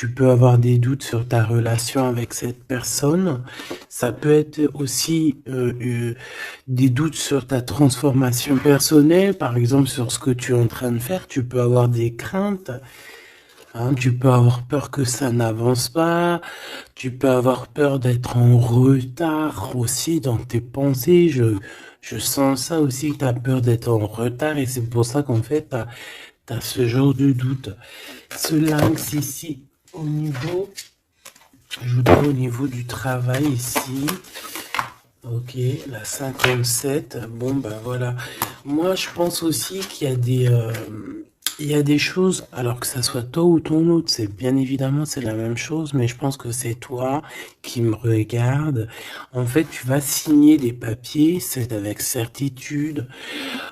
Tu peux avoir des doutes sur ta relation avec cette personne. Ça peut être aussi des doutes sur ta transformation personnelle, par exemple sur ce que tu es en train de faire. Tu peux avoir des craintes. Hein, tu peux avoir peur que ça n'avance pas. Tu peux avoir peur d'être en retard aussi dans tes pensées. Je sens ça aussi, que tu as peur d'être en retard et c'est pour ça qu'en fait, tu as ce genre de doute. Ce lynx ici, au niveau, je voudrais au niveau du travail ici. Ok, la 57. Bon, ben voilà. Moi, je pense aussi qu'il y a il y a des choses, alors que ça soit toi ou ton autre, c'est bien évidemment, c'est la même chose, mais je pense que c'est toi qui me regarde. En fait, tu vas signer des papiers, c'est avec certitude.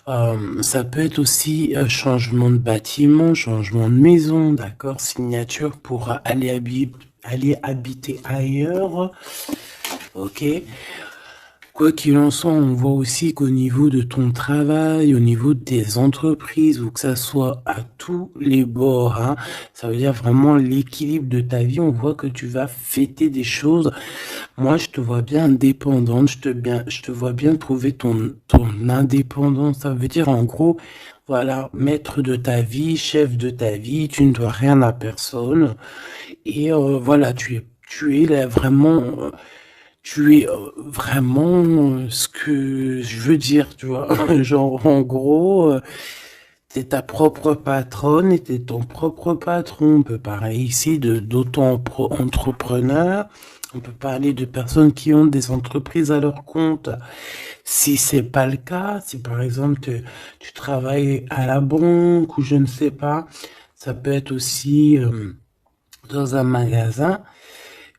Ça peut être aussi changement de bâtiment, changement de maison, d'accord, signature pour aller habiter ailleurs. Ok. Quoi qu'il en soit, on voit aussi qu'au niveau de ton travail, au niveau de tes entreprises, ou que ça soit à tous les bords, hein, ça veut dire vraiment l'équilibre de ta vie, on voit que tu vas fêter des choses. Moi, je te vois bien indépendante, je te vois bien trouver ton indépendance. Ça veut dire en gros, voilà, maître de ta vie, chef de ta vie, tu ne dois rien à personne. Et voilà, tu es là vraiment. Tu es vraiment ce que je veux dire, tu vois. Genre, en gros, t'es ta propre patronne et t'es ton propre patron. On peut parler ici de d'auto-entrepreneurs. On peut parler de personnes qui ont des entreprises à leur compte. Si c'est pas le cas, si par exemple tu travailles à la banque ou je ne sais pas, ça peut être aussi dans un magasin.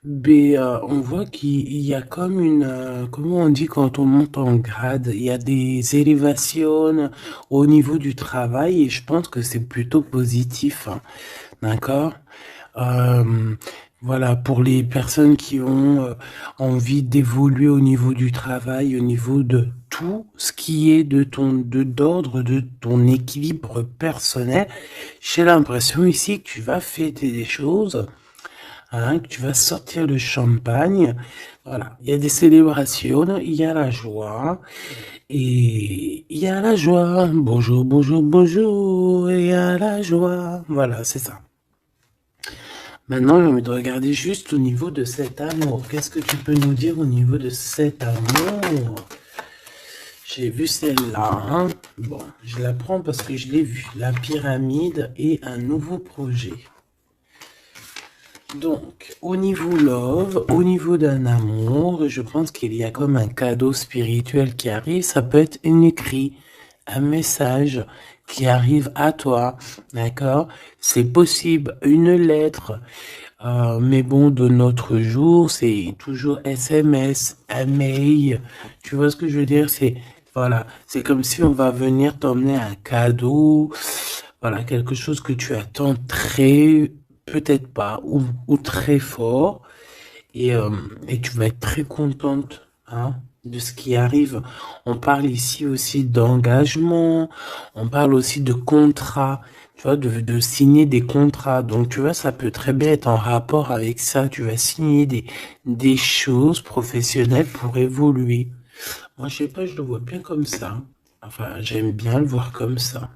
Mais on voit qu'il y a comme comment on dit quand on monte en grade, il y a des élévations au niveau du travail et je pense que c'est plutôt positif, hein. D'accord? Euh, voilà, pour les personnes qui ont envie d'évoluer au niveau du travail, au niveau de tout ce qui est d'ordre de ton équilibre personnel, j'ai l'impression ici que tu vas fêter des choses, hein, que tu vas sortir le champagne. Voilà, il y a des célébrations, il y a la joie, et il y a la joie. Bonjour, bonjour, bonjour, et il y a la joie. Voilà, c'est ça. Maintenant, j'ai envie de regarder juste au niveau de cet amour. Qu'est-ce que tu peux nous dire au niveau de cet amour? J'ai vu celle-là, hein. Bon, je la prends parce que je l'ai vue. La pyramide et un nouveau projet. Donc, au niveau love, au niveau d'un amour, je pense qu'il y a comme un cadeau spirituel qui arrive. Ça peut être un écrit, un message qui arrive à toi, d'accord? C'est possible, une lettre. Mais bon, de notre jour, c'est toujours SMS, un mail. Tu vois ce que je veux dire? Voilà, c'est comme si on va venir t'emmener un cadeau. Voilà, quelque chose que tu attends très, peut-être pas, ou très fort. Et, euh, et tu vas être très contente, hein, de ce qui arrive. On parle ici aussi d'engagement, on parle aussi de contrat, tu vois, de signer des contrats. Donc, tu vois, ça peut très bien être en rapport avec ça. Tu vas signer des choses professionnelles pour évoluer. Moi, je sais pas, je le vois bien comme ça. Enfin, j'aime bien le voir comme ça.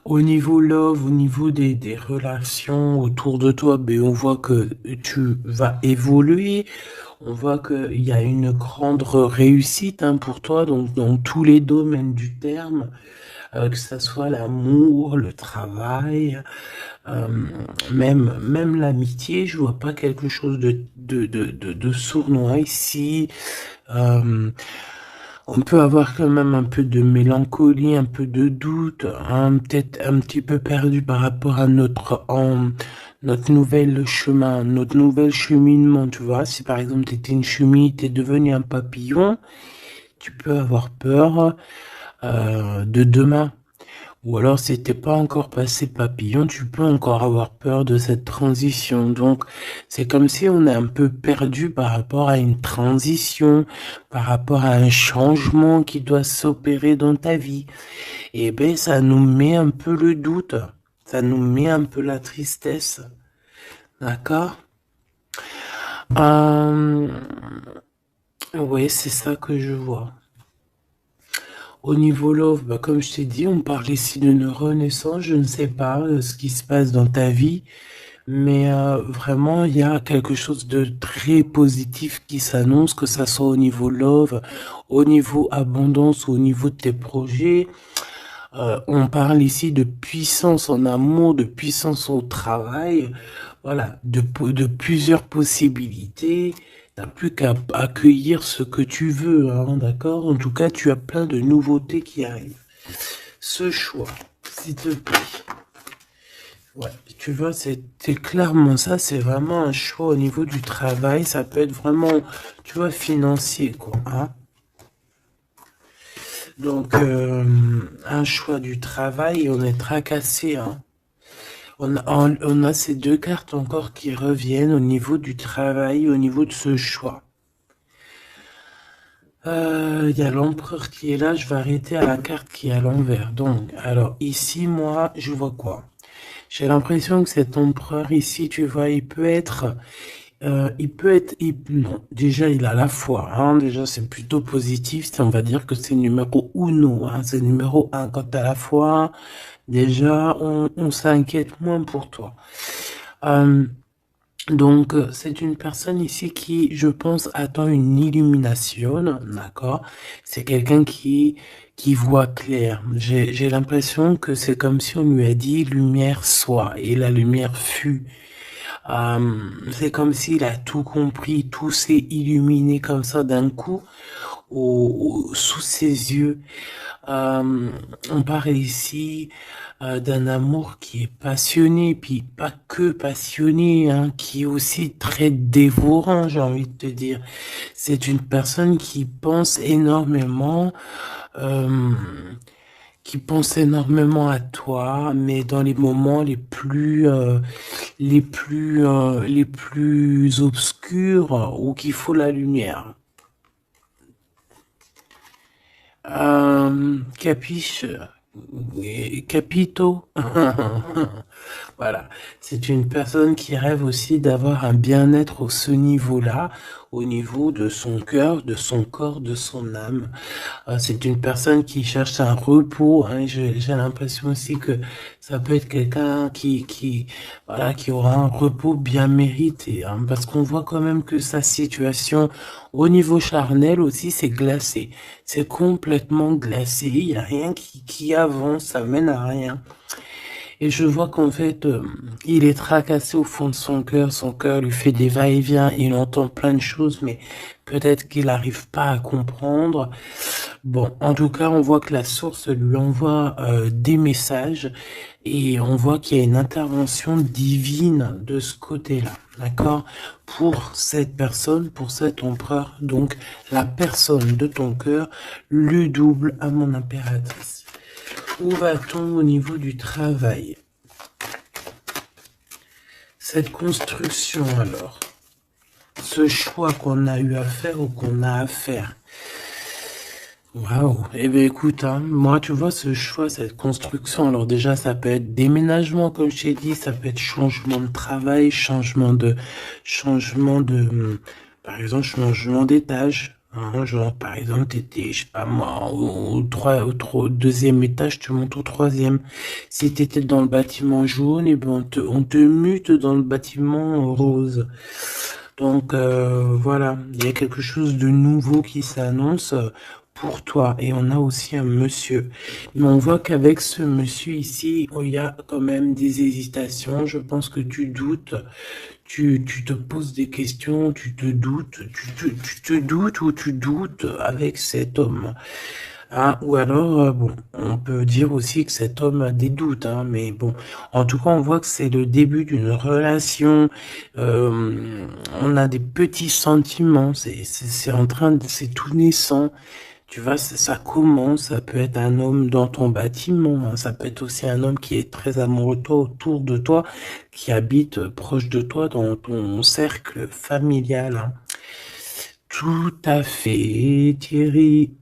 Au niveau love, au niveau des relations autour de toi, ben, on voit que tu vas évoluer. On voit qu'il y a une grande réussite, hein, pour toi, donc dans tous les domaines du terme, que ça soit l'amour, le travail, euh, même l'amitié. Je vois pas quelque chose de sournois ici. Euh, on peut avoir quand même un peu de mélancolie, un peu de doute, hein, peut-être un petit peu perdu par rapport à notre nouvel chemin, notre nouvel cheminement, tu vois. Si par exemple tu étais une chenille, tu es devenu un papillon, tu peux avoir peur de demain. Ou alors, si t'es pas encore passé papillon, tu peux encore avoir peur de cette transition. Donc, c'est comme si on est un peu perdu par rapport à une transition, par rapport à un changement qui doit s'opérer dans ta vie. Et ben, ça nous met un peu le doute. Ça nous met un peu la tristesse. D'accord? Euh, ouais, c'est ça que je vois. Au niveau love, bah, comme je t'ai dit, on parle ici d'une renaissance. Je ne sais pas ce qui se passe dans ta vie, mais vraiment, il y a quelque chose de très positif qui s'annonce, que ça soit au niveau love, au niveau abondance, au niveau de tes projets. On parle ici de puissance en amour, de puissance au travail, voilà, de plusieurs possibilités. T'as plus qu'à accueillir ce que tu veux, hein, d'accord? En tout cas, tu as plein de nouveautés qui arrivent. Ce choix, s'il te plaît. Ouais, tu vois, c'est clairement ça, c'est vraiment un choix au niveau du travail. Ça peut être vraiment, tu vois, financier, quoi, hein. Donc, un choix du travail, on est tracassé, hein. On a ces deux cartes encore qui reviennent au niveau du travail, au niveau de ce choix. Il y a l'empereur qui est là, je vais arrêter à la carte qui est à l'envers. Donc, alors ici, moi, je vois quoi? J'ai l'impression que cet empereur ici, tu vois, non, déjà il a la foi, hein, déjà c'est plutôt positif, on va dire que c'est numéro uno, hein, c'est numéro un. Quand t'as la foi, déjà on s'inquiète moins pour toi. Donc, c'est une personne ici qui, je pense, attend une illumination, d'accord? C'est quelqu'un qui voit clair. J'ai l'impression que c'est comme si on lui a dit lumière soit, et la lumière fut. C'est comme s'il a tout compris, tout s'est illuminé comme ça d'un coup, sous ses yeux. On parle ici d'un amour qui est passionné, puis pas que passionné, hein, qui est aussi très dévorant, j'ai envie de te dire. C'est une personne euh, qui pense énormément à toi, mais dans les moments les plus obscurs où qu'il faut la lumière. Capiche, capito. Voilà, c'est une personne qui rêve aussi d'avoir un bien-être au ce niveau-là, au niveau de son cœur, de son corps, de son âme. C'est une personne qui cherche un repos, hein. J'ai l'impression aussi que ça peut être quelqu'un voilà, qui aura un repos bien mérité, hein, parce qu'on voit quand même que sa situation au niveau charnel aussi, c'est glacé. C'est complètement glacé. Il n'y a rien qui avance, ça mène à rien. Et je vois qu'en fait, il est tracassé au fond de son cœur lui fait des va-et-vient, il entend plein de choses, mais peut-être qu'il n'arrive pas à comprendre. Bon, en tout cas, on voit que la source lui envoie des messages et on voit qu'il y a une intervention divine de ce côté-là, d'accord? Pour cette personne, pour cet empereur, donc la personne de ton cœur, le double à mon impératrice. Où va-t-on au niveau du travail? Cette construction alors, ce choix qu'on a eu à faire ou qu'on a à faire. Waouh, eh bien écoute, hein, moi tu vois ce choix, cette construction, alors déjà ça peut être déménagement comme je t'ai dit, ça peut être changement de travail, par exemple changement d'étage. Hein, genre par exemple t'étais, je sais pas moi, au deuxième étage, tu montes au troisième. Si t'étais dans le bâtiment jaune, et ben on te mute dans le bâtiment rose. Donc voilà, il y a quelque chose de nouveau qui s'annonce pour toi. Et on a aussi un monsieur. Mais on voit qu'avec ce monsieur ici, il y a quand même des hésitations. Je pense que tu doutes, tu te poses des questions, tu te doutes, tu te doutes ou tu doutes avec cet homme. Ah, ou alors, bon, on peut dire aussi que cet homme a des doutes, hein, mais bon, en tout cas, on voit que c'est le début d'une relation. On a des petits sentiments, c'est en train de, c'est tout naissant. Tu vois, ça commence, ça peut être un homme dans ton bâtiment, hein, ça peut être aussi un homme qui est très amoureux de toi, autour de toi, qui habite proche de toi dans ton cercle familial, hein. Tout à fait, Thierry.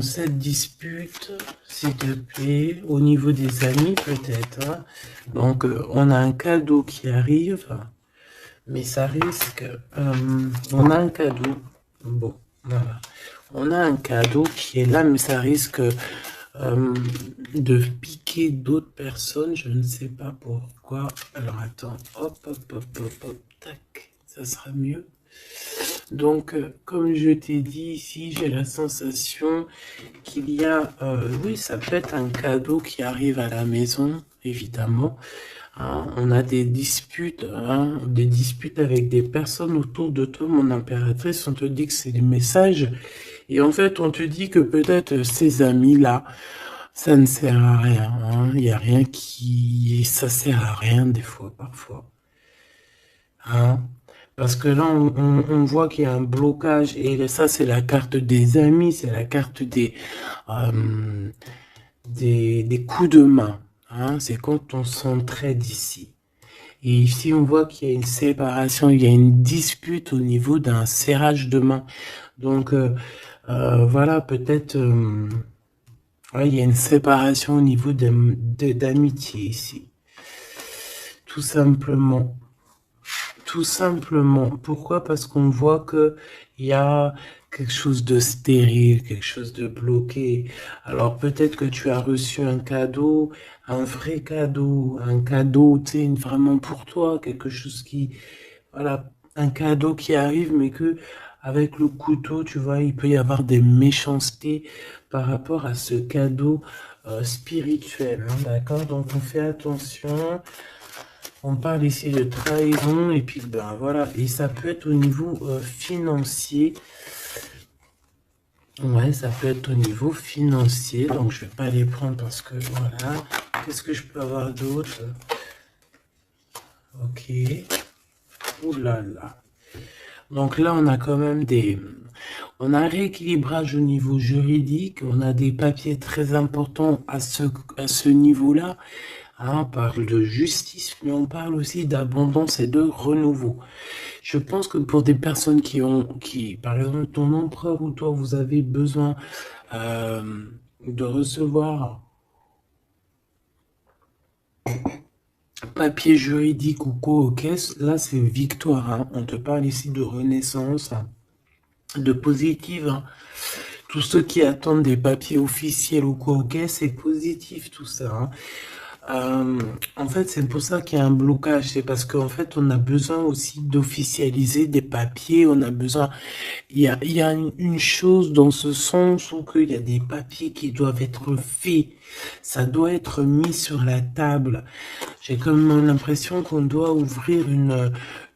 Cette dispute, s'il te plaît, au niveau des amis peut-être, hein. Donc, on a un cadeau qui arrive, mais ça risque... on a un cadeau. Bon, voilà. On a un cadeau qui est là, mais ça risque de piquer d'autres personnes. Je ne sais pas pourquoi. Alors, attends. Hop, hop, hop, hop, hop. Tac. Ça sera mieux. Donc, comme je t'ai dit ici, j'ai la sensation qu'il y a... oui, ça peut être un cadeau qui arrive à la maison, évidemment. Hein, on a des disputes avec des personnes autour de toi, mon impératrice. On te dit que c'est des messages. Et en fait, on te dit que peut-être ces amis-là, ça ne sert à rien. Hein. Il n'y a rien qui... Ça sert à rien des fois, parfois. Hein. Parce que là, on voit qu'il y a un blocage. Et ça, c'est la carte des amis. C'est la carte des coups de main. Hein. C'est quand on s'entraide ici. Et ici, on voit qu'il y a une séparation, il y a une dispute au niveau d'un serrage de main. Donc, voilà, peut-être, ouais, il y a une séparation au niveau d'amitié ici. Tout simplement. Tout simplement. Pourquoi? Parce qu'on voit que il y a quelque chose de stérile, quelque chose de bloqué. Alors peut-être que tu as reçu un cadeau, un vrai cadeau, un cadeau, tu sais, vraiment pour toi, quelque chose qui, voilà, un cadeau qui arrive, mais que avec le couteau, tu vois, il peut y avoir des méchancetés par rapport à ce cadeau spirituel, hein, d'accord? Donc on fait attention. On parle ici de trahison et puis ben voilà, et ça peut être au niveau financier. Ouais, ça peut être au niveau financier, donc je vais pas les prendre parce que voilà. Qu'est-ce que je peux avoir d'autre? Ok. Ouh là là. Donc là, on a quand même on a un rééquilibrage au niveau juridique, on a des papiers très importants à ce niveau-là. Hein, on parle de justice, mais on parle aussi d'abondance et de renouveau. Je pense que pour des personnes par exemple, ton empereur ou toi, vous avez besoin de recevoir papier juridique ou quoi aux caisses, là c'est victoire. Hein. On te parle ici de renaissance, hein, de positive. Hein. Tous ceux qui attendent des papiers officiels ou quoi aux caisses, c'est positif tout ça. Hein. En fait, c'est pour ça qu'il y a un blocage. C'est parce qu'en fait, on a besoin aussi d'officialiser des papiers. On a besoin. Il y a une chose dans ce sens où il y a des papiers qui doivent être faits. Ça doit être mis sur la table. J'ai comme l'impression qu'on doit ouvrir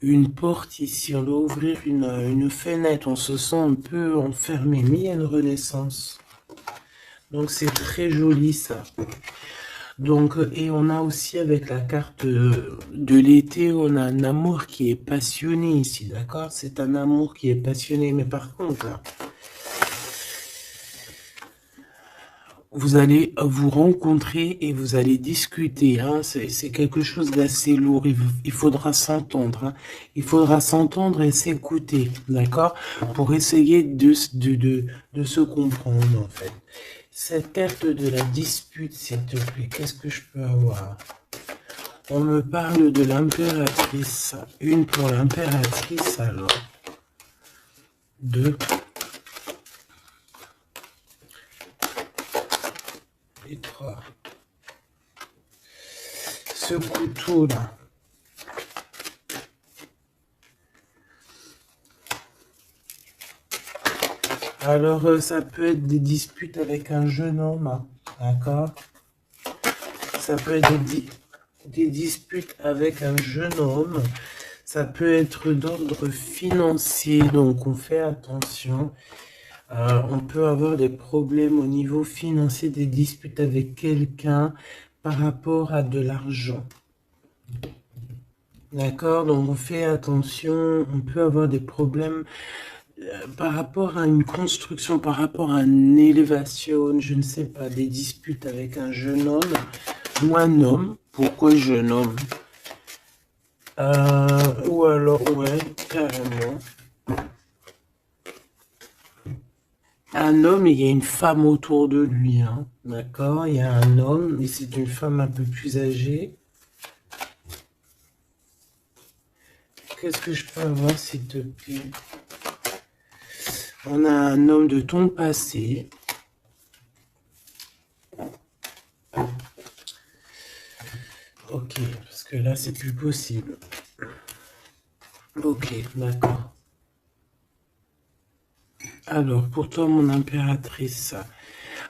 une porte ici. On doit ouvrir une fenêtre. On se sent un peu enfermé. Mais il y a une renaissance. Donc, c'est très joli ça. Donc, et on a aussi avec la carte de l'été, on a un amour qui est passionné ici, d'accord? C'est un amour qui est passionné, mais par contre, là, vous allez vous rencontrer et vous allez discuter, hein? C'est quelque chose d'assez lourd, il faudra s'entendre, hein? Il faudra s'entendre et s'écouter, d'accord? Pour essayer de se comprendre, en fait. Cette carte de la dispute, s'il te plaît, qu'est-ce que je peux avoir? On me parle de l'impératrice. Une pour l'impératrice, alors. Deux. Et trois. Ce couteau-là. Alors, ça peut être des disputes avec un jeune homme, hein, d'accord? Ça peut être des disputes avec un jeune homme. Ça peut être d'ordre financier, donc on fait attention. On peut avoir des problèmes au niveau financier, des disputes avec quelqu'un par rapport à de l'argent. D'accord? Donc on fait attention, on peut avoir des problèmes par rapport à une construction, par rapport à une élévation, je ne sais pas, des disputes avec un jeune homme ou un homme. Pourquoi jeune homme? Ou alors, ouais, carrément. Un homme et il y a une femme autour de lui, hein. D'accord? Il y a un homme et c'est une femme un peu plus âgée. Qu'est-ce que je peux avoir, s'il te plaît? On a un homme de ton passé. Ok, parce que là, c'est plus possible. Ok, d'accord. Alors, pour toi, mon impératrice.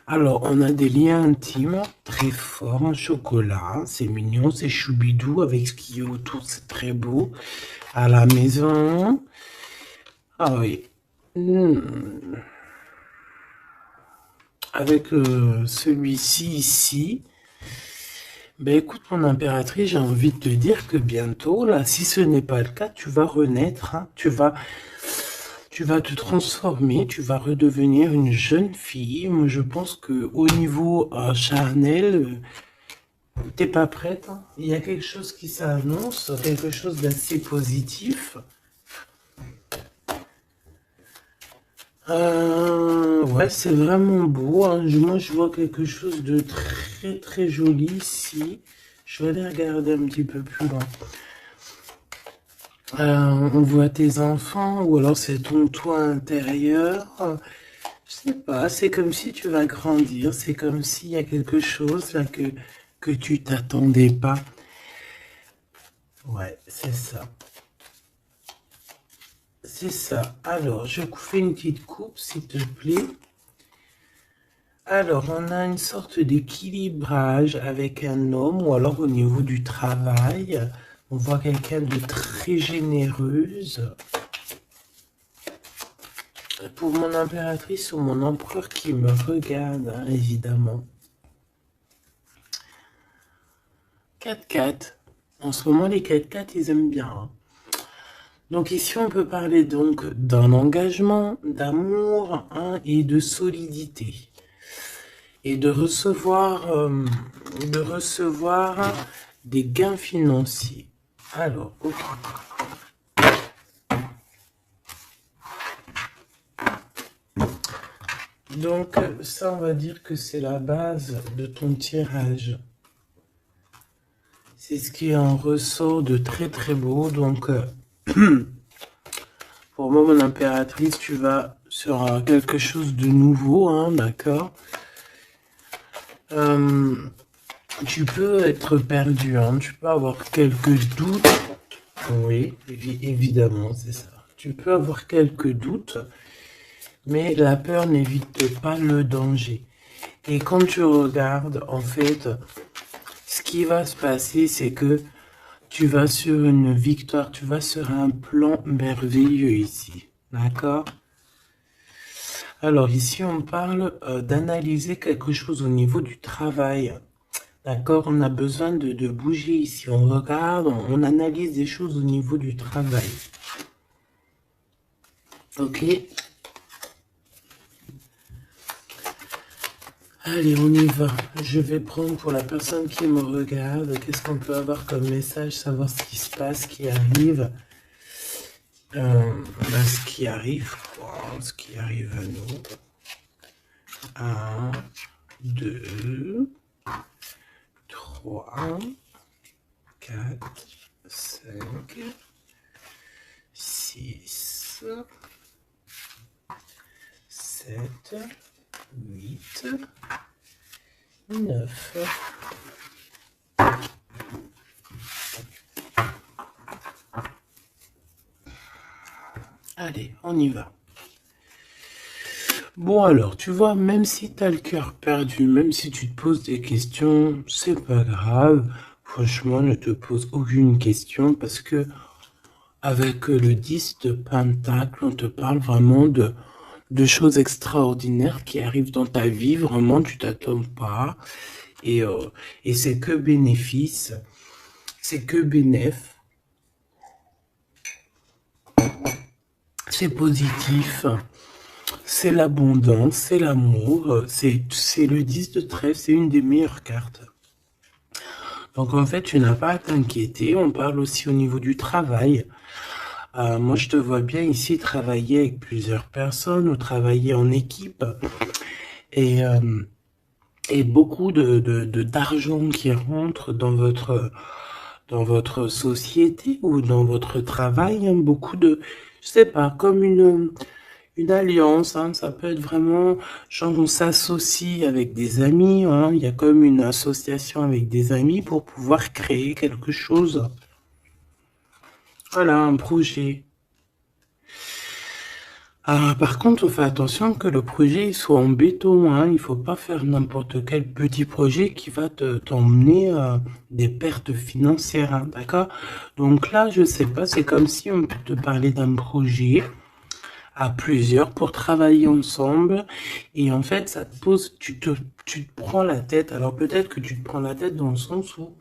Alors, on a des liens intimes très forts en chocolat. C'est mignon, c'est choubidou avec ce qui est autour, c'est très beau. À la maison. Ah oui. Avec celui-ci ici. Ben écoute, mon impératrice, j'ai envie de te dire que bientôt, là, si ce n'est pas le cas, tu vas renaître, hein. Tu vas te transformer, tu vas redevenir une jeune fille. Moi, je pense que au niveau charnel, t'es pas prête, hein. Il y a quelque chose qui s'annonce, quelque chose d'assez positif. Ouais, c'est vraiment beau, hein. Moi, je vois quelque chose de très très joli ici. Je vais aller regarder un petit peu plus loin. On voit tes enfants, ou alors c'est ton toit intérieur. Je sais pas, c'est comme si tu vas grandir, c'est comme s'il y a quelque chose là que tu t'attendais pas. Ouais, c'est ça. C'est ça. Alors, je fais une petite coupe, s'il te plaît. Alors, on a une sorte d'équilibrage avec un homme, ou alors au niveau du travail, on voit quelqu'un de très généreuse. Pour mon impératrice ou mon empereur qui me regarde, hein, évidemment. 4x4. En ce moment, les 4x4, ils aiment bien, hein. Donc ici, on peut parler donc d'un engagement, d'amour, hein, et de solidité. Et de recevoir des gains financiers. Alors, ok. Donc, ça, on va dire que c'est la base de ton tirage. C'est ce qui en ressort de très très beau. Donc, pour moi, mon impératrice, tu vas sur quelque chose de nouveau, hein, d'accord? Tu peux être perdu, hein, tu peux avoir quelques doutes. Oui, évidemment, c'est ça. Tu peux avoir quelques doutes, mais la peur n'évite pas le danger. Et quand tu regardes, en fait, ce qui va se passer, c'est que tu vas sur une victoire, tu vas sur un plan merveilleux ici. D'accord? Alors ici, on parle d'analyser quelque chose au niveau du travail. D'accord? On a besoin de bouger ici. On regarde, on analyse des choses au niveau du travail. Ok? Allez, on y va. Je vais prendre pour la personne qui me regarde. Qu'est-ce qu'on peut avoir comme message? Savoir ce qui se passe, ce qui arrive. Ce qui arrive, quoi. Ce qui arrive à nous. 1, 2, 3, 4, 5, 6, 7, 8, 9. Allez, on y va. Bon alors, tu vois, même si tu as le cœur perdu, même si tu te poses des questions, c'est pas grave. Franchement, ne te pose aucune question parce que avec le 10 de Pentacle, on te parle vraiment de choses extraordinaires qui arrivent dans ta vie. Vraiment, tu t'attends pas. Et c'est que bénéfice. C'est que bénéf. C'est positif. C'est l'abondance, c'est l'amour, c'est le 10 de trèfle, c'est une des meilleures cartes. Donc en fait, tu n'as pas à t'inquiéter, on parle aussi au niveau du travail. Moi, je te vois bien ici travailler avec plusieurs personnes ou travailler en équipe et, euh, et beaucoup d'argent qui rentre dans votre société ou dans votre travail, hein, beaucoup de, je sais pas, comme une alliance, hein, ça peut être vraiment, genre on s'associe avec des amis, hein, il y a comme une association avec des amis pour pouvoir créer quelque chose. Voilà, un projet. Ah, par contre, on fait attention que le projet il soit en béton, hein. Il faut pas faire n'importe quel petit projet qui va t'emmener des pertes financières, hein, d'accord? Donc là, je sais pas, c'est comme si on peut te parler d'un projet à plusieurs pour travailler ensemble et en fait, ça te pose, tu te prends la tête. Alors peut-être que tu te prends la tête dans le sens où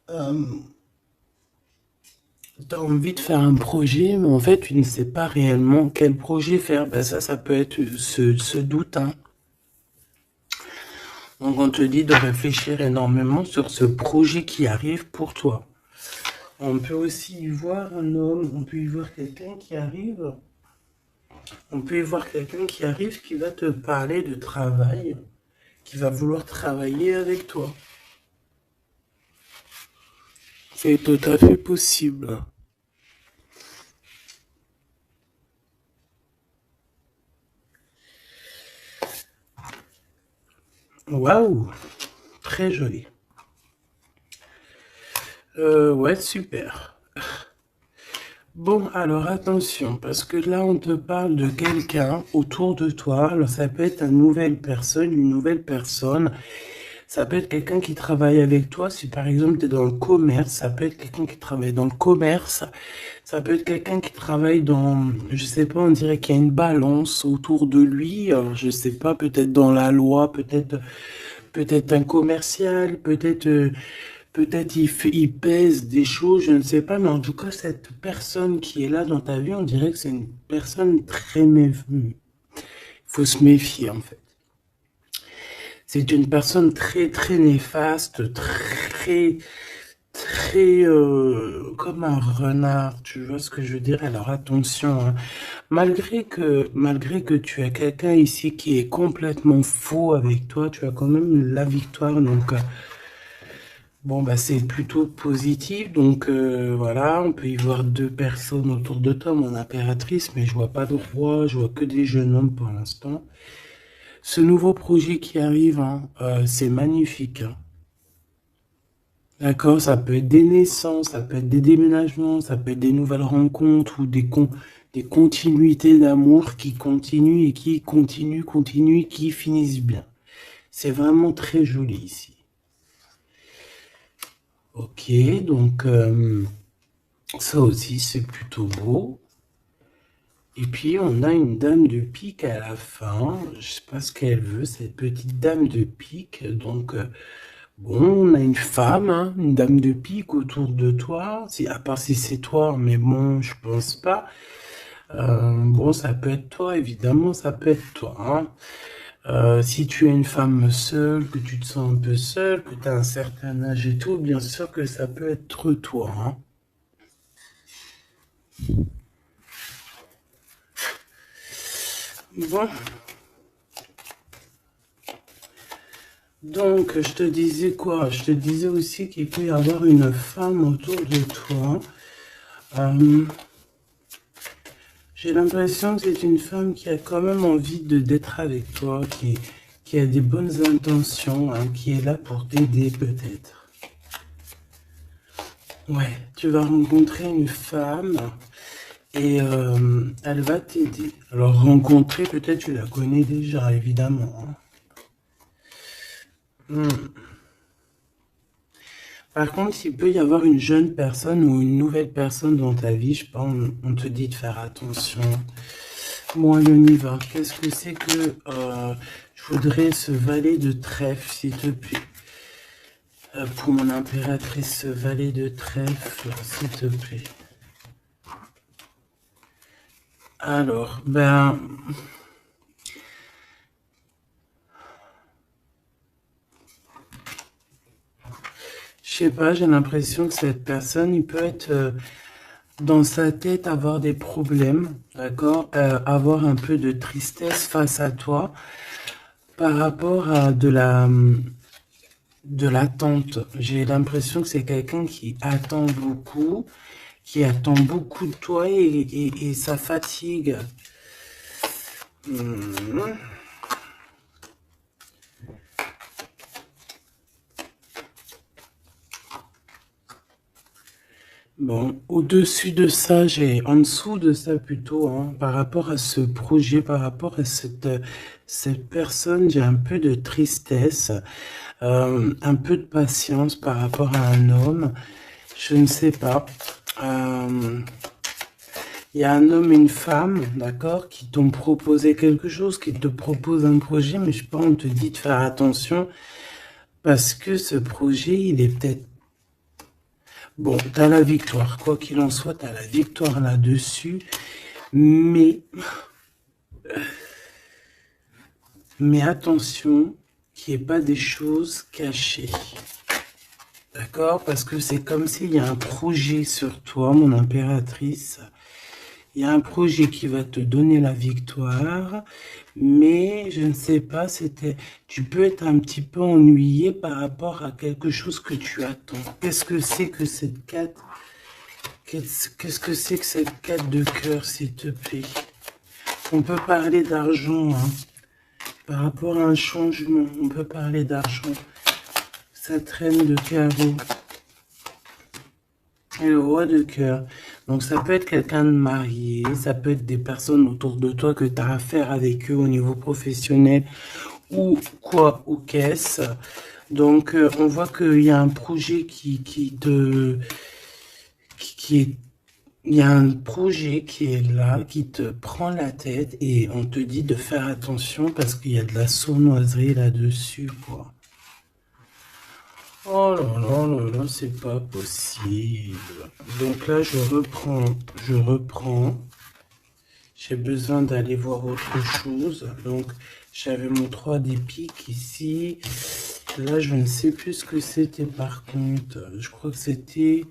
euh, tu as envie de faire un projet, mais en fait, tu ne sais pas réellement quel projet faire. Ben ça peut être ce doute, hein. Donc, on te dit de réfléchir énormément sur ce projet qui arrive pour toi. On peut aussi y voir un homme, on peut y voir quelqu'un qui arrive. On peut y voir quelqu'un qui arrive qui va te parler de travail, qui va vouloir travailler avec toi. C'est tout à fait possible. Waouh, très joli. Ouais, super. Bon, alors attention, parce que là, on te parle de quelqu'un autour de toi. Alors, ça peut être une nouvelle personne. Ça peut être quelqu'un qui travaille avec toi. Si par exemple, tu es dans le commerce, ça peut être quelqu'un qui travaille dans le commerce. Ça peut être quelqu'un qui travaille dans, je sais pas, on dirait qu'il y a une balance autour de lui. Alors, je sais pas, peut-être dans la loi, peut-être un commercial, peut-être il pèse des choses, je ne sais pas, mais en tout cas, cette personne qui est là dans ta vie, on dirait que c'est une personne très méfiante. Il faut se méfier, en fait. C'est une personne très, très néfaste, comme un renard, tu vois ce que je veux dire? Alors attention, hein. Malgré que tu as quelqu'un ici qui est complètement faux avec toi, tu as quand même la victoire, donc bon, bah, c'est plutôt positif. Donc, voilà, on peut y voir deux personnes autour de toi, mon impératrice, mais je vois pas de roi, je vois que des jeunes hommes pour l'instant. Ce nouveau projet qui arrive, hein, c'est magnifique, hein. D'accord, ça peut être des naissances, ça peut être des déménagements, ça peut être des nouvelles rencontres ou des continuités d'amour qui continuent et qui continuent, qui finissent bien. C'est vraiment très joli ici. Ok, donc ça aussi c'est plutôt beau. Et puis on a une dame de pique à la fin. Je sais pas ce qu'elle veut, cette petite dame de pique. Donc bon, on a une femme, hein, une dame de pique autour de toi. Si, à part si c'est toi, mais bon, je pense pas. Bon, ça peut être toi, évidemment, ça peut être toi, hein. Si tu es une femme seule, que tu te sens un peu seule, que tu as un certain âge et tout, bien sûr que ça peut être toi, hein. Bon, donc je te disais quoi? Je te disais aussi qu'il peut y avoir une femme autour de toi. Euh, j'ai l'impression que c'est une femme qui a quand même envie d'être avec toi, qui a des bonnes intentions, hein, qui est là pour t'aider peut-être. Ouais, tu vas rencontrer une femme et elle va t'aider. Alors rencontrer, peut-être tu la connais déjà, évidemment, hein. Hmm. Par contre, il peut y avoir une jeune personne ou une nouvelle personne dans ta vie, je sais pas, on te dit de faire attention. Bon, allez, on y va. Qu'est-ce que c'est que je voudrais ce valet de trèfle, s'il te plaît. Pour mon impératrice, ce valet de trèfle, s'il te plaît. Alors, ben, je sais pas, j'ai l'impression que cette personne, il peut être dans sa tête avoir des problèmes, d'accord? Avoir un peu de tristesse face à toi par rapport à de l'attente. J'ai l'impression que c'est quelqu'un qui attend beaucoup, qui attend beaucoup de toi et ça fatigue. Hmm. Bon, au-dessus de ça, en dessous de ça plutôt, hein, par rapport à ce projet, par rapport à cette personne, j'ai un peu de tristesse, un peu de patience par rapport à un homme, je ne sais pas. Il y a un homme et une femme, d'accord, qui t'ont proposé quelque chose, qui te proposent un projet, mais je sais pas, on te dit de faire attention, parce que ce projet, il est peut-être... Bon, t'as la victoire, quoi qu'il en soit, t'as la victoire là-dessus, mais attention, qu'il n'y ait pas des choses cachées. D'accord? Parce que c'est comme s'il y a un projet sur toi, mon impératrice. Il y a un projet qui va te donner la victoire, mais je ne sais pas, tu peux être un petit peu ennuyé par rapport à quelque chose que tu attends. Qu'est-ce que c'est que cette 4? Qu'est-ce que c'est que cette 4 de cœur, s'il te plaît? On peut parler d'argent, hein. Par rapport à un changement, on peut parler d'argent. Ça traîne de carreau. Et le roi de cœur. Donc ça peut être quelqu'un de marié, ça peut être des personnes autour de toi que tu as affaire avec eux au niveau professionnel ou quoi, ou qu'est-ce. Donc on voit qu'il y a un projet il y a un projet qui est là, qui te prend la tête et on te dit de faire attention parce qu'il y a de la sournoiserie là-dessus, quoi. Oh là là là là, c'est pas possible. Donc là, je reprends. J'ai besoin d'aller voir autre chose. Donc, j'avais mon 3 des piques ici. Là, je ne sais plus ce que c'était par contre. Je crois que c'était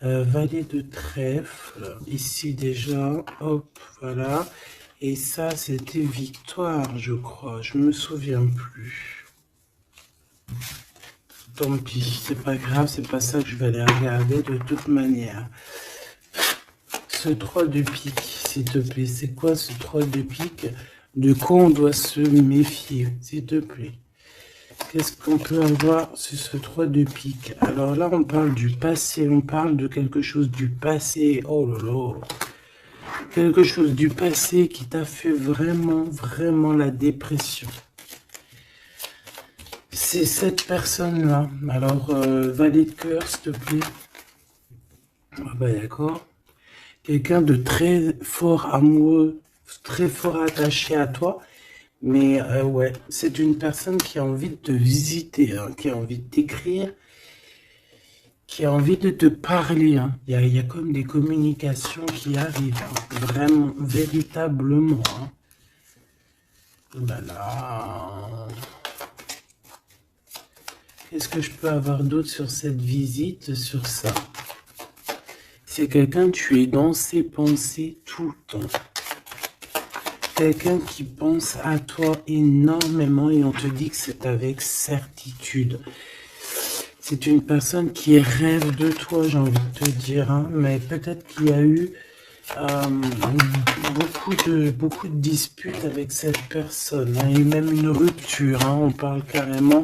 valet de trèfle. Ici déjà, hop, voilà. Et ça, c'était victoire, je crois. Je me souviens plus. Tant pis, c'est pas grave, c'est pas ça que je vais aller regarder de toute manière. Ce 3 de pique, s'il te plaît, c'est quoi ce 3 de pique? De quoi on doit se méfier, s'il te plaît? Qu'est-ce qu'on peut avoir sur ce 3 de pique? Alors là, on parle du passé, on parle de quelque chose du passé. Oh là là! Quelque chose du passé qui t'a fait vraiment, vraiment la dépression. C'est cette personne-là. Alors, valet de cœur, s'il te plaît. Ah bah d'accord. Quelqu'un de très fort amoureux, très fort attaché à toi. Mais ouais, c'est une personne qui a envie de te visiter, hein, qui a envie de t'écrire, qui a envie de te parler. Hein. Il y a comme des communications qui arrivent, hein, vraiment, véritablement. Hein. Voilà. Qu'est-ce que je peux avoir d'autre sur cette visite, sur ça? C'est quelqu'un, tu es dans ses pensées tout le temps. Quelqu'un qui pense à toi énormément et on te dit que c'est avec certitude. C'est une personne qui rêve de toi, j'ai envie de te dire, hein, mais peut-être qu'il y a eu beaucoup de disputes avec cette personne. Hein, et même une rupture, hein, on parle carrément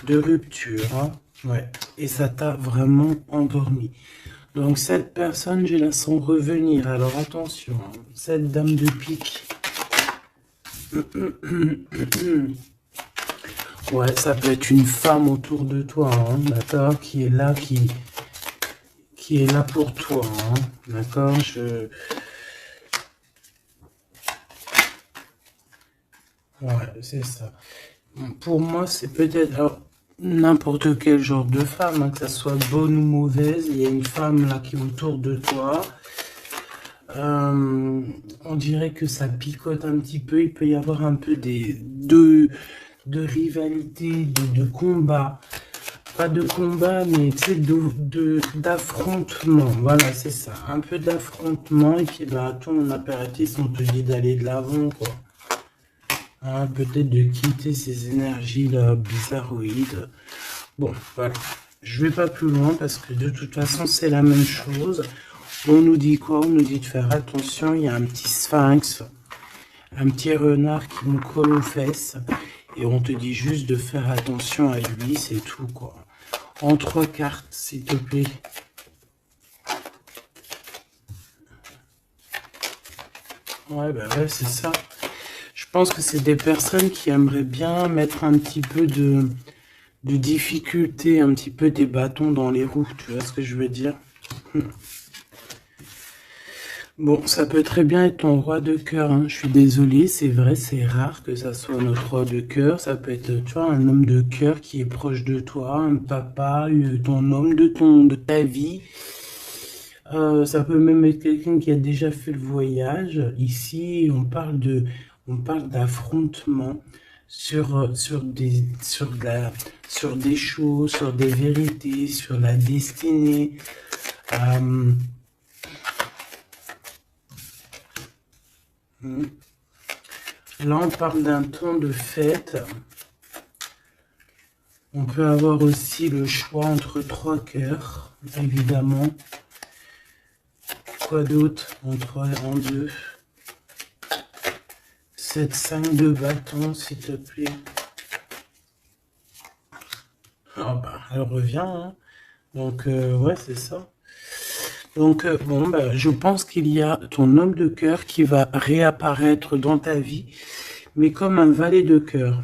de rupture. Hein, ouais. Et ça t'a vraiment endormi. Donc cette personne, je la sens revenir. Alors attention, hein, cette dame de pique. Ouais, ça peut être une femme autour de toi, hein, d'accord, qui est là, qui est là pour toi, hein, d'accord, ouais, c'est ça. Pour moi, c'est peut-être n'importe quel genre de femme, hein, que ça soit bonne ou mauvaise, il y a une femme là qui est autour de toi. On dirait que ça picote un petit peu, il peut y avoir un peu de rivalité, de combat pas de combat, mais tu sais, d'affrontement. Voilà, c'est ça. Un peu d'affrontement. Et puis, bah, à ton apéritif, on te dit d'aller de l'avant, quoi. Hein, peut-être de quitter ces énergies-là bizarroïdes. Bon, voilà. Je vais pas plus loin parce que de toute façon, c'est la même chose. On nous dit quoi? On nous dit de faire attention. Il y a un petit sphinx, un petit renard qui nous colle aux fesses. Et on te dit juste de faire attention à lui, c'est tout, quoi. En 3 cartes, s'il te plaît. Ouais, bah ouais, c'est ça. Je pense que c'est des personnes qui aimeraient bien mettre un petit peu de difficulté, un petit peu des bâtons dans les roues, tu vois ce que je veux dire? Bon, ça peut très bien être ton roi de cœur, hein. Je suis désolé, c'est vrai, c'est rare que ça soit notre roi de cœur. Ça peut être, tu vois, un homme de cœur qui est proche de toi, un papa, ton homme de ta vie. Ça peut même être quelqu'un qui a déjà fait le voyage. Ici, on parle d'affrontement sur des choses, sur des vérités, sur la destinée. Là, on parle d'un ton de fête. On peut avoir aussi le choix entre 3 cœurs, évidemment. Quoi d'autre? En 3 et en 2. 7, 5 de bâton, s'il te plaît. Ah bah, elle revient, hein. Donc, ouais, c'est ça. Donc, bon, bah, je pense qu'il y a ton homme de cœur qui va réapparaître dans ta vie, mais comme un valet de cœur.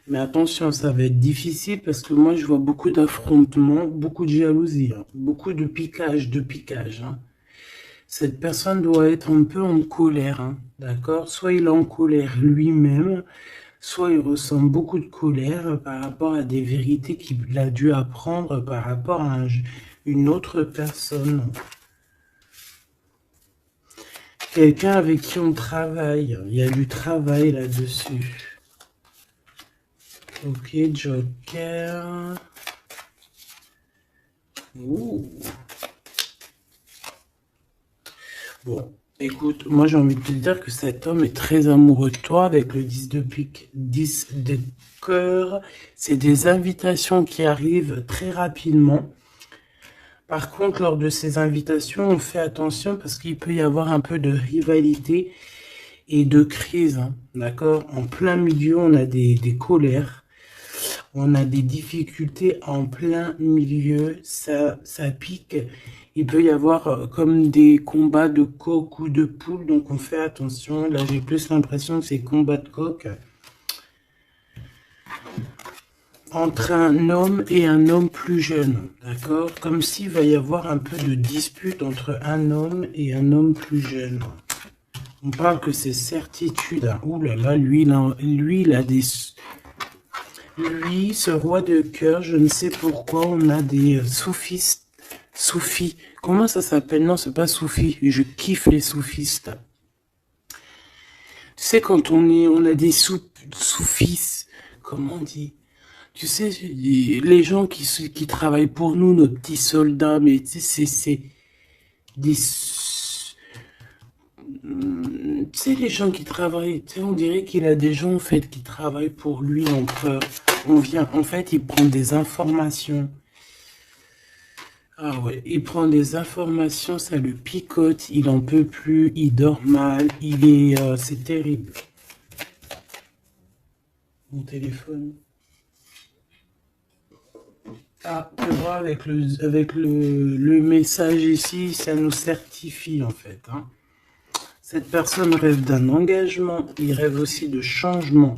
Mais attention, ça va être difficile parce que moi, je vois beaucoup d'affrontements, beaucoup de jalousie, hein, beaucoup de piquage, hein. Cette personne doit être un peu en colère, hein, d'accord? Soit il est en colère lui-même, soit il ressent beaucoup de colère par rapport à des vérités qu'il a dû apprendre par rapport à une autre personne. Quelqu'un avec qui on travaille. Il y a du travail là-dessus. Ok, Joker. Ouh. Bon, écoute, moi j'ai envie de te dire que cet homme est très amoureux de toi avec le 10 de pique, 10 de cœur. C'est des invitations qui arrivent très rapidement. Par contre, lors de ces invitations, on fait attention parce qu'il peut y avoir un peu de rivalité et de crise, hein, d'accord? En plein milieu, on a des colères, on a des difficultés en plein milieu, ça pique. Il peut y avoir comme des combats de coq ou de poule, donc on fait attention. Là, j'ai plus l'impression que c'est combat de coq. Entre un homme et un homme plus jeune, d'accord? Comme s'il va y avoir un peu de dispute entre un homme et un homme plus jeune. On parle que c'est certitude. Hein. Ouh là là, lui, il a des... Lui, ce roi de cœur, je ne sais pourquoi, on a des soufistes. Soufis. Comment ça s'appelle? Non, c'est pas soufis. Je kiffe les soufistes. Tu sais, quand on a des soufis, comment on dit? Tu sais, les gens qui travaillent pour nous, nos petits soldats, mais tu sais, c'est des... Tu sais, les gens qui travaillent, tu sais, on dirait qu'il a des gens, en fait, qui travaillent pour lui, en fait, il prend des informations. Ah ouais, il prend des informations, ça le picote, il en peut plus, il dort mal, c'est terrible. Mon téléphone. Ah, tu vois, avec le message ici, ça nous certifie, en fait, hein. Cette personne rêve d'un engagement, il rêve aussi de changement.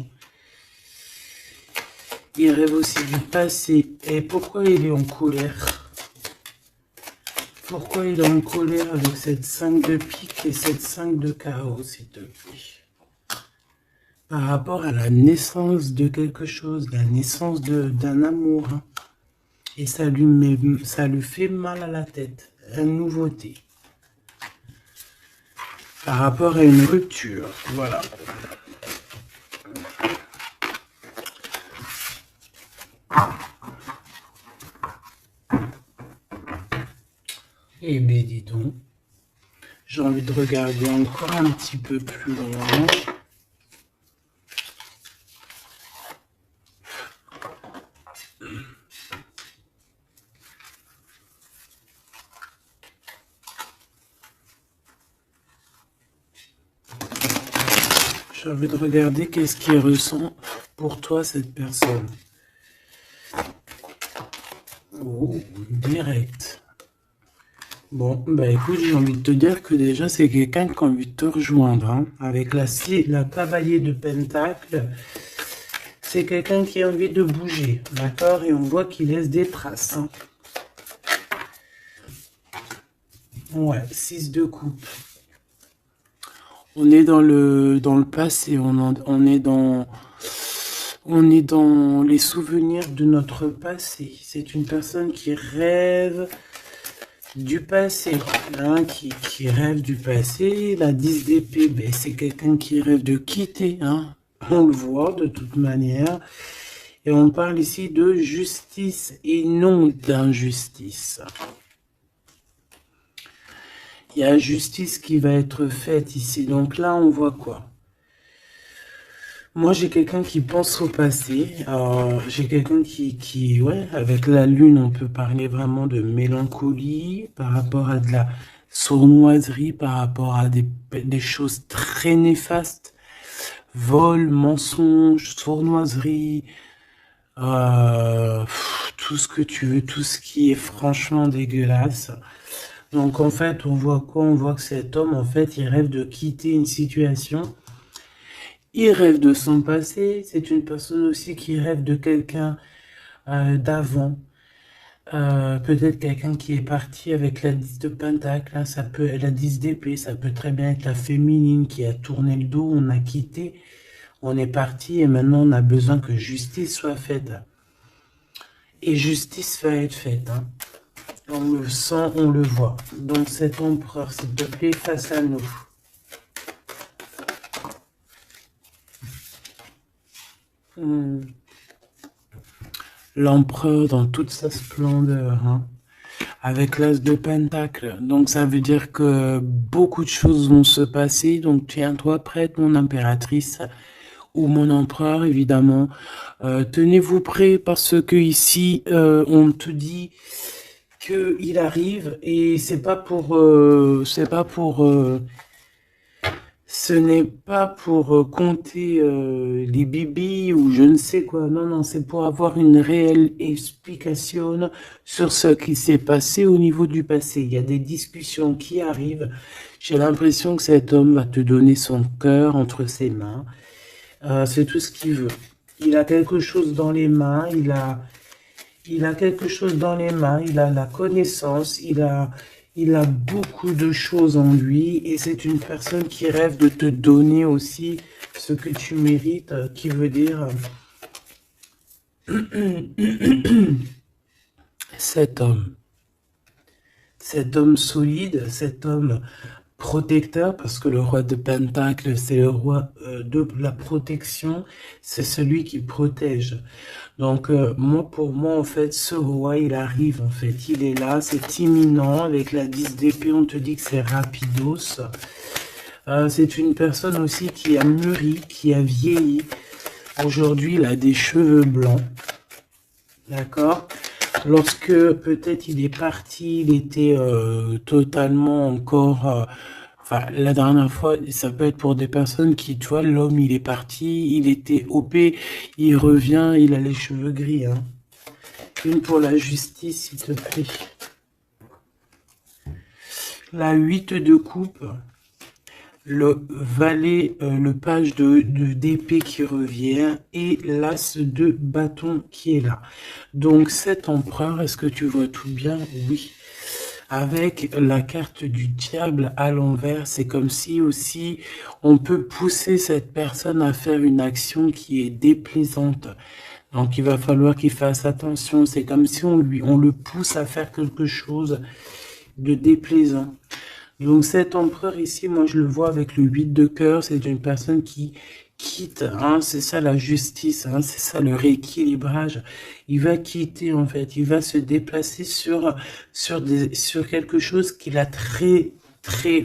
Il rêve aussi du passé. Et pourquoi il est en colère? Pourquoi il est en colère avec cette 5 de pique et cette 5 de carreau, s'il te plaît? Par rapport à la naissance de quelque chose, la naissance d'un amour. Hein. Et ça lui fait mal à la tête. Une nouveauté. Par rapport à une rupture. Voilà. Eh bien, dis donc, j'ai envie de regarder encore un petit peu plus loin. J'ai envie de regarder qu'est-ce qui ressent pour toi cette personne. Oh, direct. Bon, bah écoute, j'ai envie de te dire que déjà c'est quelqu'un qui a envie de te rejoindre, hein. Avec la cavalier de Pentacle, c'est quelqu'un qui a envie de bouger, d'accord? Et on voit qu'il laisse des traces, hein. Ouais, 6 de coupe. On est dans le passé, on est dans les souvenirs de notre passé. C'est une personne qui rêve du passé, hein, qui rêve du passé. La 10 d'épée, ben, c'est quelqu'un qui rêve de quitter, hein. On le voit de toute manière. Et on parle ici de justice et non d'injustice. Il y a justice qui va être faite ici. Donc là, on voit quoi? Moi, j'ai quelqu'un qui pense au passé. J'ai quelqu'un ouais, avec la lune, on peut parler vraiment de mélancolie par rapport à de la sournoiserie, par rapport à des choses très néfastes. Vol, mensonge, sournoiserie, tout ce que tu veux, tout ce qui est franchement dégueulasse. Donc en fait, on voit quoi? On voit que cet homme, en fait, il rêve de quitter une situation. Il rêve de son passé. C'est une personne aussi qui rêve de quelqu'un d'avant. Peut-être quelqu'un qui est parti avec la 10 de Pentacle, hein, ça peut la 10 d'épée, ça peut très bien être la féminine qui a tourné le dos, on a quitté, on est parti et maintenant on a besoin que justice soit faite. Et justice va être faite, hein. On le sent, on le voit. Donc cet empereur, s'il te plaît, face à nous. L'empereur dans toute sa splendeur, hein, avec l'as de Pentacle. Donc ça veut dire que beaucoup de choses vont se passer. Donc tiens-toi prête, mon impératrice, ou mon empereur, évidemment. Tenez-vous prêts parce que ici, on te dit qu'il arrive et ce n'est pas pour compter les bibis ou je ne sais quoi. Non, non, c'est pour avoir une réelle explication sur ce qui s'est passé au niveau du passé. Il y a des discussions qui arrivent. J'ai l'impression que cet homme va te donner son cœur entre ses mains. C'est tout ce qu'il veut. Il a quelque chose dans les mains. Il a quelque chose dans les mains. Il a la connaissance. Il a beaucoup de choses en lui et c'est une personne qui rêve de te donner aussi ce que tu mérites, qui veut dire cet homme solide, cet homme protecteur, parce que le roi de Pentacle, c'est le roi de la protection, c'est celui qui protège. Donc, pour moi, en fait, ce roi, il arrive, en fait, il est là, c'est imminent, avec la 10 d'épée, on te dit que c'est rapidos. C'est une personne aussi qui a mûri, qui a vieilli. Aujourd'hui, il a des cheveux blancs, d'accord? Lorsque peut-être il est parti, il était totalement encore... Enfin, la dernière fois, ça peut être pour des personnes qui, tu vois, l'homme, il est parti, il était OP, il revient, il a les cheveux gris, hein. Une pour la justice, s'il te plaît. La 8 de coupe, le valet, le page d'épée qui revient et l'as de bâton qui est là. Donc cet empereur, est-ce que tu vois tout bien? Oui. Avec la carte du diable à l'envers, c'est comme si aussi on peut pousser cette personne à faire une action qui est déplaisante. Donc il va falloir qu'il fasse attention. C'est comme si on le pousse à faire quelque chose de déplaisant. Donc cet empereur ici, moi je le vois avec le 8 de cœur, c'est une personne qui quitte, hein, c'est ça la justice, hein, c'est ça le rééquilibrage. Il va quitter en fait, il va se déplacer sur quelque chose qu'il a très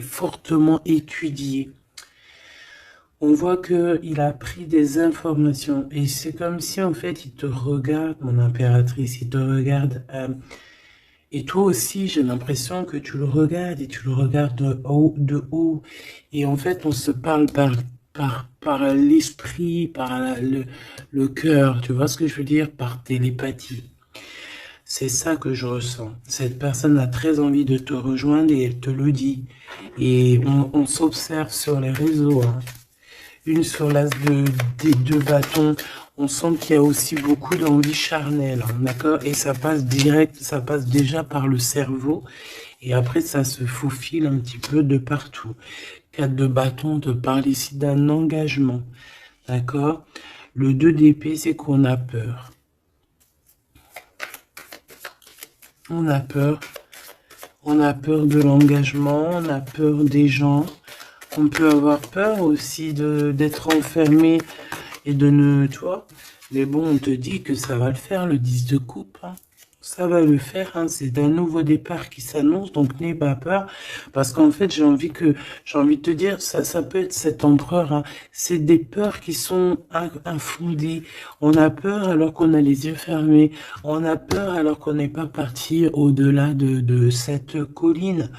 fortement étudié. On voit que il a pris des informations et c'est comme si en fait il te regarde, mon impératrice, il te regarde. Et toi aussi, j'ai l'impression que tu le regardes et tu le regardes de haut. Et en fait, on se parle par l'esprit, le cœur. Tu vois ce que je veux dire? Par télépathie. C'est ça que je ressens. Cette personne a très envie de te rejoindre et elle te le dit. Et on s'observe sur les réseaux, hein. Une sur l'as des deux bâtons. On sent qu'il y a aussi beaucoup d'envie charnelle, hein, d'accord? Et ça passe direct, ça passe déjà par le cerveau. Et après, ça se faufile un petit peu de partout. 4 de bâton te parle ici d'un engagement, d'accord? Le 2 d'épée, c'est qu'on a peur. On a peur. On a peur de l'engagement, on a peur des gens. On peut avoir peur aussi d'être enfermé et de ne, tu vois. Mais bon, on te dit que ça va le faire, le 10 de coupe, hein. Ça va le faire, hein. C'est un nouveau départ qui s'annonce, donc n'aie pas peur. Parce qu'en fait, j'ai envie de te dire, ça peut être cet empereur, hein. C'est des peurs qui sont infondées. On a peur alors qu'on a les yeux fermés. On a peur alors qu'on n'est pas parti au-delà de cette colline.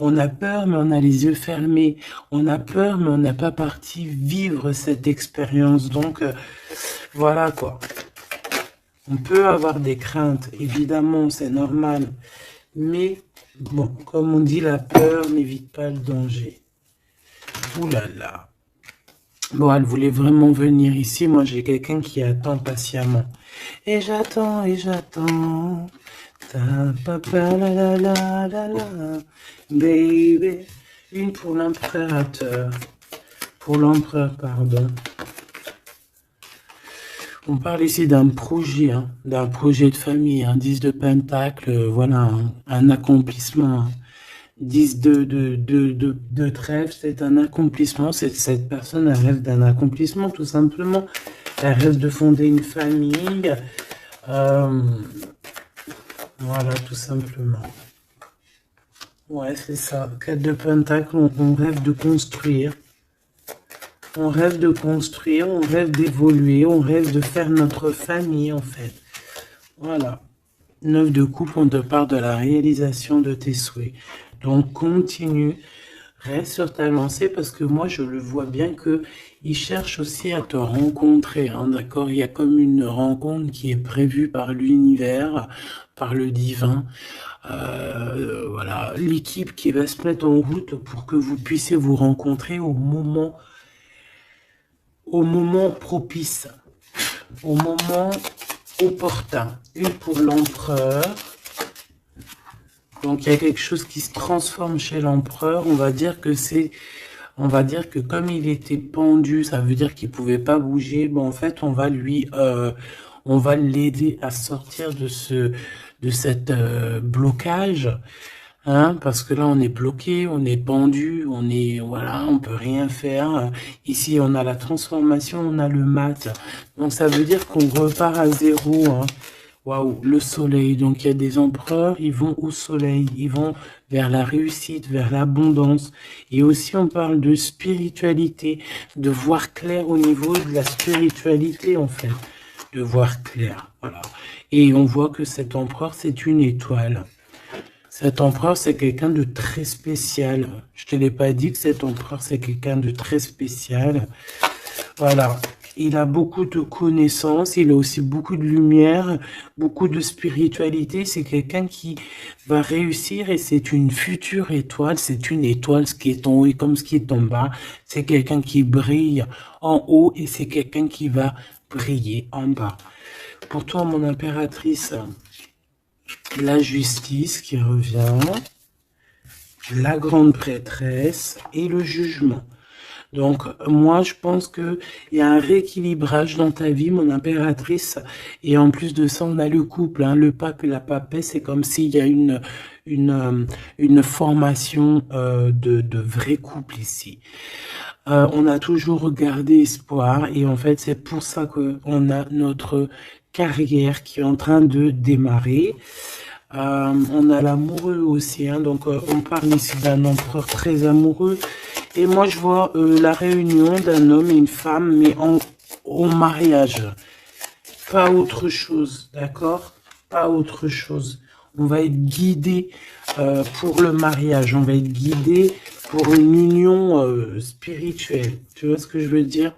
On a peur, mais on a les yeux fermés. On a peur, mais on n'a pas parti vivre cette expérience. Donc, voilà quoi. On peut avoir des craintes, évidemment, c'est normal. Mais, bon, comme on dit, la peur n'évite pas le danger. Ouh là là. Bon, elle voulait vraiment venir ici. Moi, j'ai quelqu'un qui attend patiemment. Et j'attends, et j'attends. Ta papa la la la la la. Baby. Une pour l'impérateur. Pour l'empereur, pardon. On parle ici d'un projet, hein, d'un projet de famille, un 10 de pentacle, voilà, un accomplissement. 10 de trèfle, c'est un accomplissement. Cette personne, elle rêve d'un accomplissement, tout simplement. Elle rêve de fonder une famille. Voilà, tout simplement. Ouais, c'est ça. 4 de pentacle, on rêve de construire. On rêve de construire, on rêve d'évoluer, on rêve de faire notre famille, en fait. Voilà. 9 de coupe, on te parle de la réalisation de tes souhaits. Donc, continue. Reste sur ta lancée parce que moi, je le vois bien que il cherche aussi à te rencontrer, hein, d'accord? Il y a comme une rencontre qui est prévue par l'univers, par le divin. Voilà, l'équipe qui va se mettre en route pour que vous puissiez vous rencontrer au moment propice, au moment opportun. Une pour l'empereur. Donc il y a quelque chose qui se transforme chez l'empereur. On va dire que comme il était pendu, ça veut dire qu'il pouvait pas bouger. Bon, en fait, on va l'aider à sortir de cette blocage. Hein, parce que là, on est bloqué, on est pendu, voilà, on peut rien faire. Ici, on a la transformation, on a le mat. Donc, ça veut dire qu'on repart à zéro, hein. Waouh, le soleil. Donc, il y a des empereurs, ils vont au soleil, ils vont vers la réussite, vers l'abondance. Et aussi, on parle de spiritualité, de voir clair au niveau de la spiritualité, en fait. De voir clair, voilà. Et on voit que cet empereur, c'est une étoile. Cet empereur, c'est quelqu'un de très spécial. Je te l'ai pas dit que cet empereur, c'est quelqu'un de très spécial. Voilà. Il a beaucoup de connaissances, il a aussi beaucoup de lumière, beaucoup de spiritualité. C'est quelqu'un qui va réussir et c'est une future étoile. C'est une étoile, ce qui est en haut et comme ce qui est en bas. C'est quelqu'un qui brille en haut et c'est quelqu'un qui va briller en bas. Pour toi, mon impératrice, la justice qui revient, la grande prêtresse et le jugement. Donc, moi, je pense qu'il y a un rééquilibrage dans ta vie, mon impératrice. Et en plus de ça, on a le couple, hein, le pape et la papesse. C'est comme s'il y a une formation de vrai couple ici. On a toujours gardé espoir et en fait, c'est pour ça qu'on a notre carrière qui est en train de démarrer. On a l'amoureux aussi, hein, donc on parle ici d'un empereur très amoureux. Et moi, je vois la réunion d'un homme et une femme, mais en mariage. Pas autre chose, d'accord? Pas autre chose. On va être guidé pour le mariage. On va être guidé pour une union spirituelle. Tu vois ce que je veux dire?